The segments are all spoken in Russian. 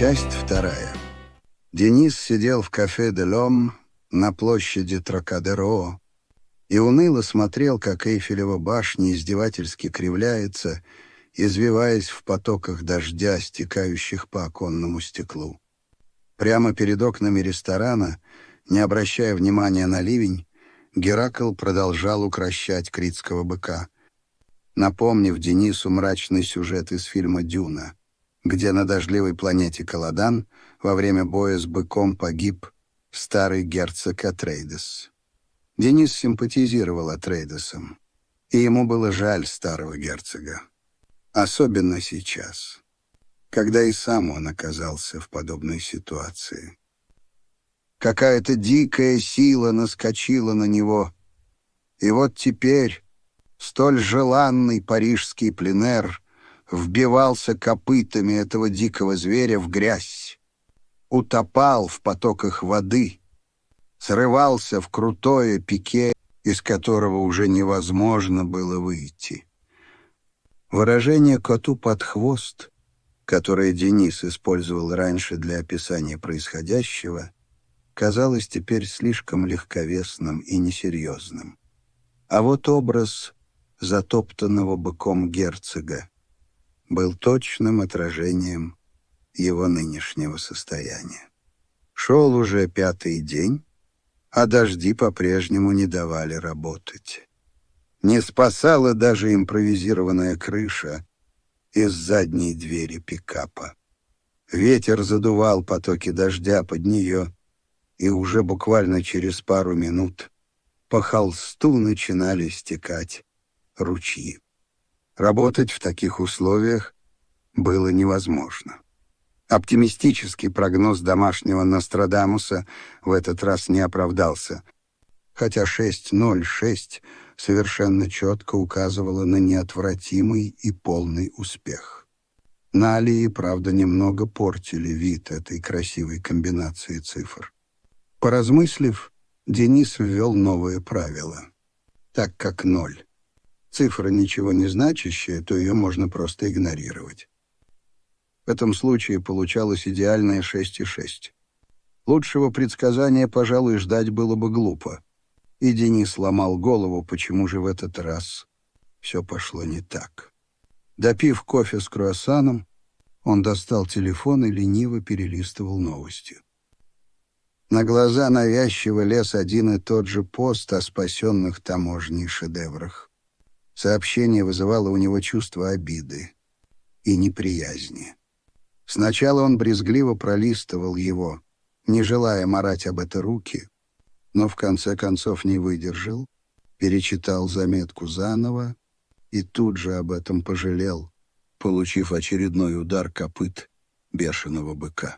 Часть вторая. Денис сидел в кафе «Де Лом» на площади Трокадеро и уныло смотрел, как Эйфелева башня издевательски кривляется, извиваясь в потоках дождя, стекающих по оконному стеклу. Прямо перед окнами ресторана, не обращая внимания на ливень, Геракл продолжал укрощать критского быка, напомнив Денису мрачный сюжет из фильма «Дюна», где на дождливой планете Каладан во время боя с быком погиб старый герцог Атрейдес. Денис симпатизировал Атрейдесам, и ему было жаль старого герцога. Особенно сейчас, когда и сам он оказался в подобной ситуации. Какая-то дикая сила наскочила на него, и вот теперь столь желанный парижский пленэр вбивался копытами этого дикого зверя в грязь, утопал в потоках воды, срывался в крутое пике, из которого уже невозможно было выйти. Выражение «коту под хвост», которое Денис использовал раньше для описания происходящего, казалось теперь слишком легковесным и несерьезным. А вот образ затоптанного быком герцога был точным отражением его нынешнего состояния. Шел уже 5-й день, а дожди по-прежнему не давали работать. Не спасала даже импровизированная крыша из задней двери пикапа. Ветер задувал потоки дождя под нее, и уже буквально через пару минут по холсту начинали стекать ручьи. Работать в таких условиях было невозможно. Оптимистический прогноз домашнего Нострадамуса в этот раз не оправдался, хотя 6:06 совершенно четко указывало на неотвратимый и полный успех. Налии, правда, немного портили вид этой красивой комбинации цифр. Поразмыслив, Денис ввел новое правило. Так как 0 цифра ничего не значащая, то ее можно просто игнорировать. В этом случае получалось идеальное 6,6. Лучшего предсказания, пожалуй, ждать было бы глупо. И Денис ломал голову, почему же в этот раз все пошло не так. Допив кофе с круассаном, он достал телефон и лениво перелистывал новости. На глаза навязчиво лез один и тот же пост о спасенных таможней шедеврах. Сообщение вызывало у него чувство обиды и неприязни. Сначала он брезгливо пролистывал его, не желая марать об это руки, но в конце концов не выдержал, перечитал заметку заново и тут же об этом пожалел, получив очередной удар копыт бешеного быка.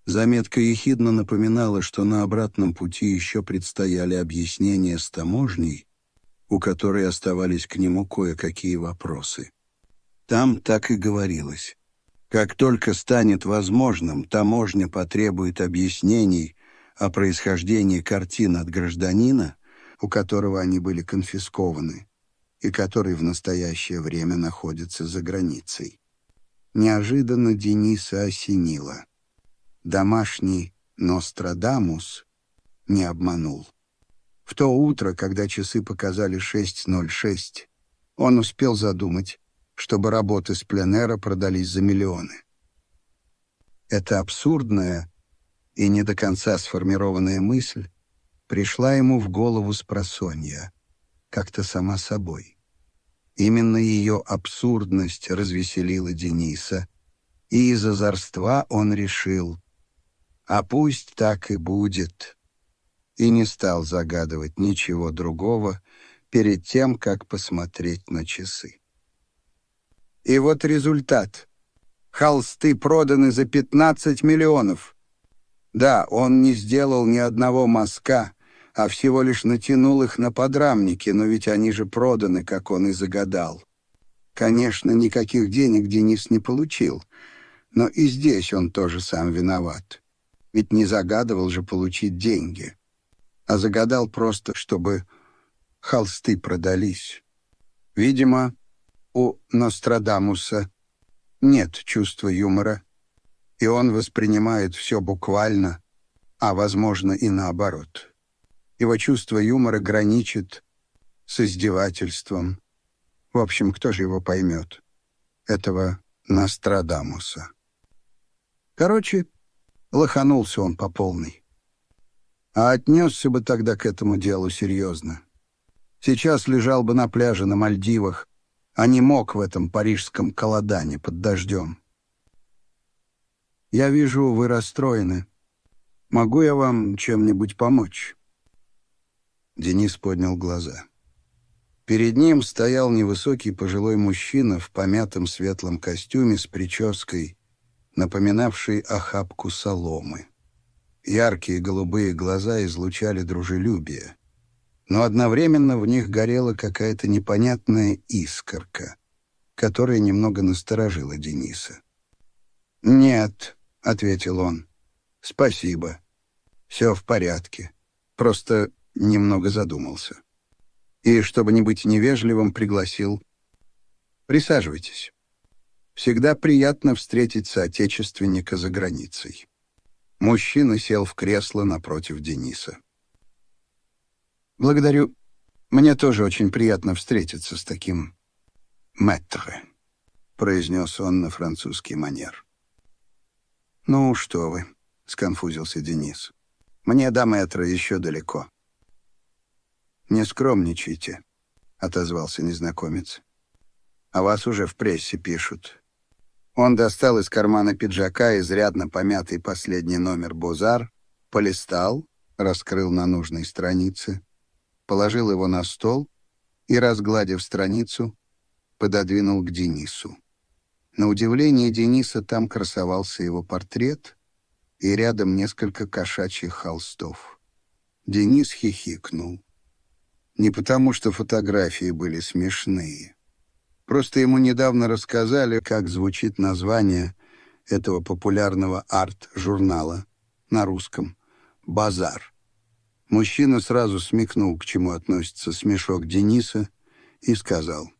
Заметка ехидно напоминала, что на обратном пути еще предстояли объяснения с таможней, у которой оставались к нему кое-какие вопросы. Там так и говорилось. Как только станет возможным, таможня потребует объяснений о происхождении картин от гражданина, у которого они были конфискованы, и который в настоящее время находится за границей. Неожиданно Дениса осенило. Домашний Нострадамус не обманул. В то утро, когда часы показали 6:06, он успел задумать, чтобы работы с пленэра продались за миллионы. Эта абсурдная и не до конца сформированная мысль пришла ему в голову спросонья, как-то сама собой. Именно ее абсурдность развеселила Дениса, и из озорства он решил: а пусть так и будет, и не стал загадывать ничего другого перед тем, как посмотреть на часы. И вот результат. Холсты проданы за 15 миллионов. Да, он не сделал ни одного мазка, а всего лишь натянул их на подрамники, но ведь они же проданы, как он и загадал. Конечно, никаких денег Денис не получил, но и здесь он тоже сам виноват. Ведь не загадывал же получить деньги, а загадал просто, чтобы холсты продались. Видимо, у Нострадамуса нет чувства юмора, и он воспринимает все буквально, а, возможно, и наоборот. Его чувство юмора граничит с издевательством. В общем, кто же его поймет? Этого Нострадамуса. Короче, лоханулся он по полной. А отнесся бы тогда к этому делу серьезно. Сейчас лежал бы на пляже на Мальдивах, а не мог в этом парижском колодане под дождем. «Я вижу, вы расстроены. Могу я вам чем-нибудь помочь?» Денис поднял глаза. Перед ним стоял невысокий пожилой мужчина в помятом светлом костюме с прической, напоминавшей охапку соломы. Яркие голубые глаза излучали дружелюбие, но одновременно в них горела какая-то непонятная искорка, которая немного насторожила Дениса. «Нет», — ответил он, — «спасибо. Все в порядке. Просто немного задумался. И, чтобы не быть невежливым, пригласил. Присаживайтесь. Всегда приятно встретить соотечественника за границей». Мужчина сел в кресло напротив Дениса. «Благодарю. Мне тоже очень приятно встретиться с таким мэтре», — произнес он на французский манер. «Ну, что вы», — сконфузился Денис. «Мне до мэтра еще далеко». «Не скромничайте», — отозвался незнакомец. «О вас уже в прессе пишут». Он достал из кармана пиджака изрядно помятый последний номер «Бозар», полистал, раскрыл на нужной странице, положил его на стол и, разгладив страницу, пододвинул к Денису. На удивление Дениса там красовался его портрет и рядом несколько кошачьих холстов. Денис хихикнул. Не потому, что фотографии были смешные. Просто ему недавно рассказали, как звучит название этого популярного арт-журнала на русском «Базар». Мужчина сразу смекнул, к чему относится смешок Дениса, и сказал: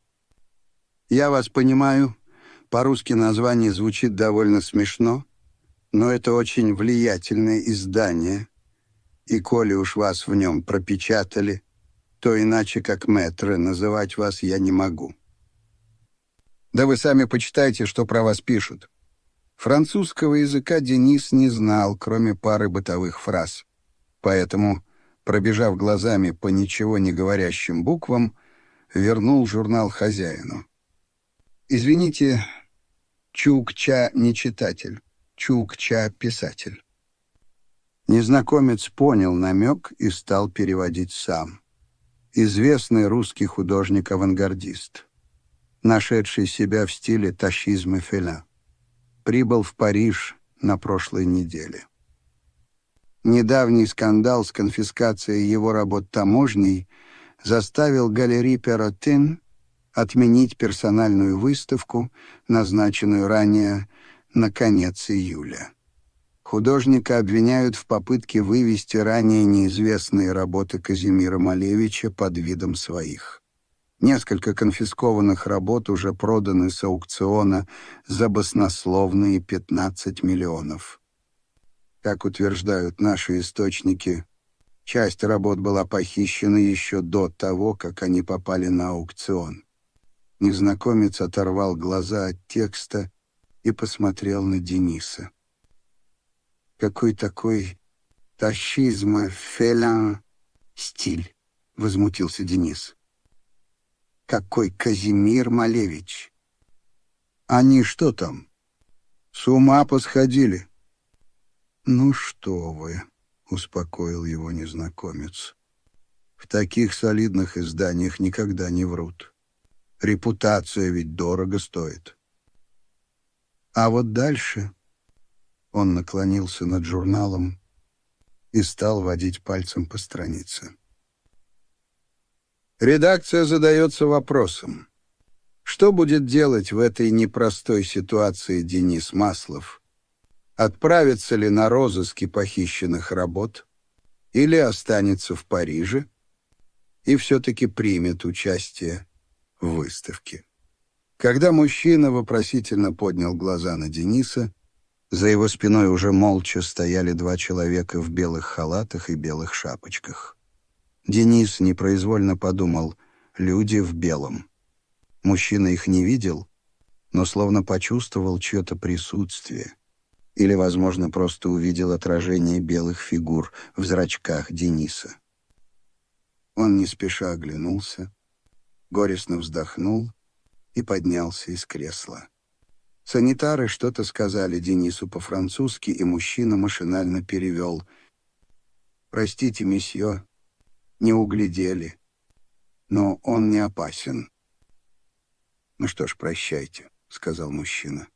«Я вас понимаю, по-русски название звучит довольно смешно, но это очень влиятельное издание, и коли уж вас в нем пропечатали, то иначе как мэтрэ называть вас я не могу. Да вы сами почитайте, что про вас пишут». Французского языка Денис не знал, кроме пары бытовых фраз. Поэтому, пробежав глазами по ничего не говорящим буквам, вернул журнал хозяину. «Извините, Чукча не читатель, Чукча писатель». Незнакомец понял намек и стал переводить сам. Известный русский художник-авангардист, нашедший себя в стиле ташизм и феля, прибыл в Париж на прошлой неделе. Недавний скандал с конфискацией его работ таможней заставил галерей Перротин отменить персональную выставку, назначенную ранее на конец июля. Художника обвиняют в попытке вывести ранее неизвестные работы Казимира Малевича под видом своих. Несколько конфискованных работ уже проданы с аукциона за баснословные 15 миллионов. Как утверждают наши источники, часть работ была похищена еще до того, как они попали на аукцион. Незнакомец оторвал глаза от текста и посмотрел на Дениса. «Какой такой ташизм фелин стиль?» — возмутился Денис. «Какой Казимир Малевич? Они что там, с ума посходили?» «Ну что вы», — успокоил его незнакомец. «В таких солидных изданиях никогда не врут. Репутация ведь дорого стоит». А вот дальше он наклонился над журналом и стал водить пальцем по странице. Редакция задается вопросом: что будет делать в этой непростой ситуации Денис Маслов? Отправится ли на розыски похищенных работ или останется в Париже и все-таки примет участие в выставке? Когда мужчина вопросительно поднял глаза на Дениса, За его спиной уже молча стояли два человека в белых халатах и белых шапочках. Денис непроизвольно подумал: люди в белом. Мужчина их не видел, но словно почувствовал чье-то присутствие. Или, возможно, просто увидел отражение белых фигур в зрачках Дениса. Он не спеша оглянулся, горестно вздохнул и поднялся из кресла. Санитары что-то сказали Денису по-французски, и мужчина машинально перевел: «Простите, месье, не углядели, но он не опасен». «Ну что ж, прощайте», — сказал мужчина.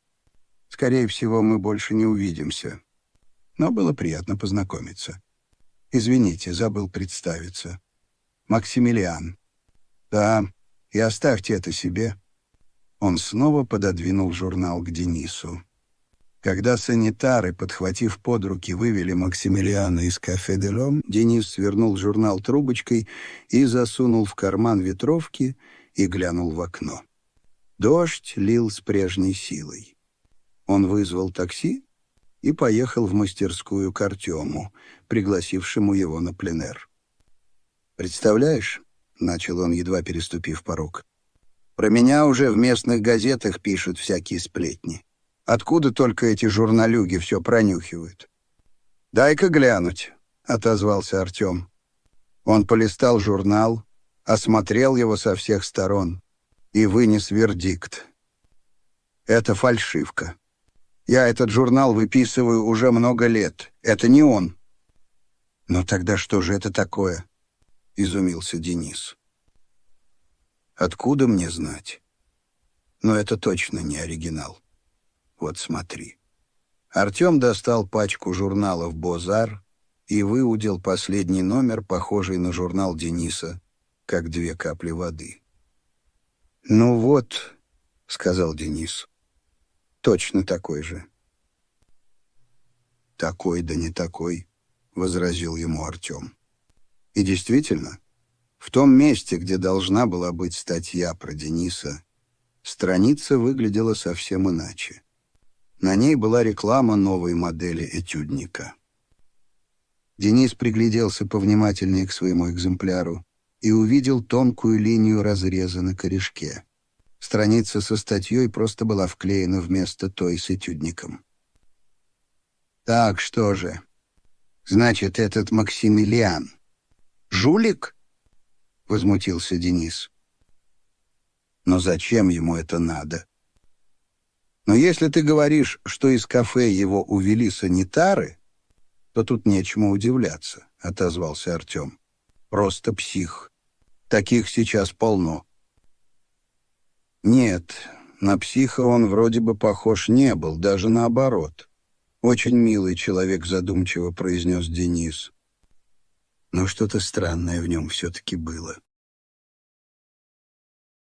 «Скорее всего, мы больше не увидимся. Но было приятно познакомиться. Извините, забыл представиться. Максимилиан. Да, и оставьте это себе». Он снова пододвинул журнал к Денису. Когда санитары, подхватив под руки, вывели Максимилиана из кафе «Де Лом», Денис свернул журнал трубочкой и засунул в карман ветровки и глянул в окно. Дождь лил с прежней силой. Он вызвал такси и поехал в мастерскую к Артему, пригласившему его на пленэр. «Представляешь», — начал он, едва переступив порог, «про меня уже в местных газетах пишут всякие сплетни. Откуда только эти журналюги все пронюхивают?» «Дай-ка глянуть», — отозвался Артем. Он полистал журнал, осмотрел его со всех сторон и вынес вердикт. «Это фальшивка. Я этот журнал выписываю уже много лет. Это не он». «Но тогда что же это такое?» — изумился Денис. «Откуда мне знать? Но это точно не оригинал. Вот смотри». Артем достал пачку журналов «Бозар» и выудил последний номер, похожий на журнал Дениса, как две капли воды. «Ну вот», — сказал Денис, — «точно такой же». «Такой да не такой», — возразил ему Артем. И действительно, в том месте, где должна была быть статья про Дениса, страница выглядела совсем иначе. На ней была реклама новой модели этюдника. Денис пригляделся повнимательнее к своему экземпляру и увидел тонкую линию разреза на корешке. Страница со статьей просто была вклеена вместо той с этюдником. «Так, что же? Значит, этот Максимилиан жулик?» — возмутился Денис. «Но зачем ему это надо? Но если ты говоришь, что из кафе его увели санитары, то тут нечему удивляться», — отозвался Артем. «Просто псих. Таких сейчас полно». «Нет, на психа он вроде бы похож не был, даже наоборот. Очень милый человек», — задумчиво произнес Денис. Но что-то странное в нем все-таки было.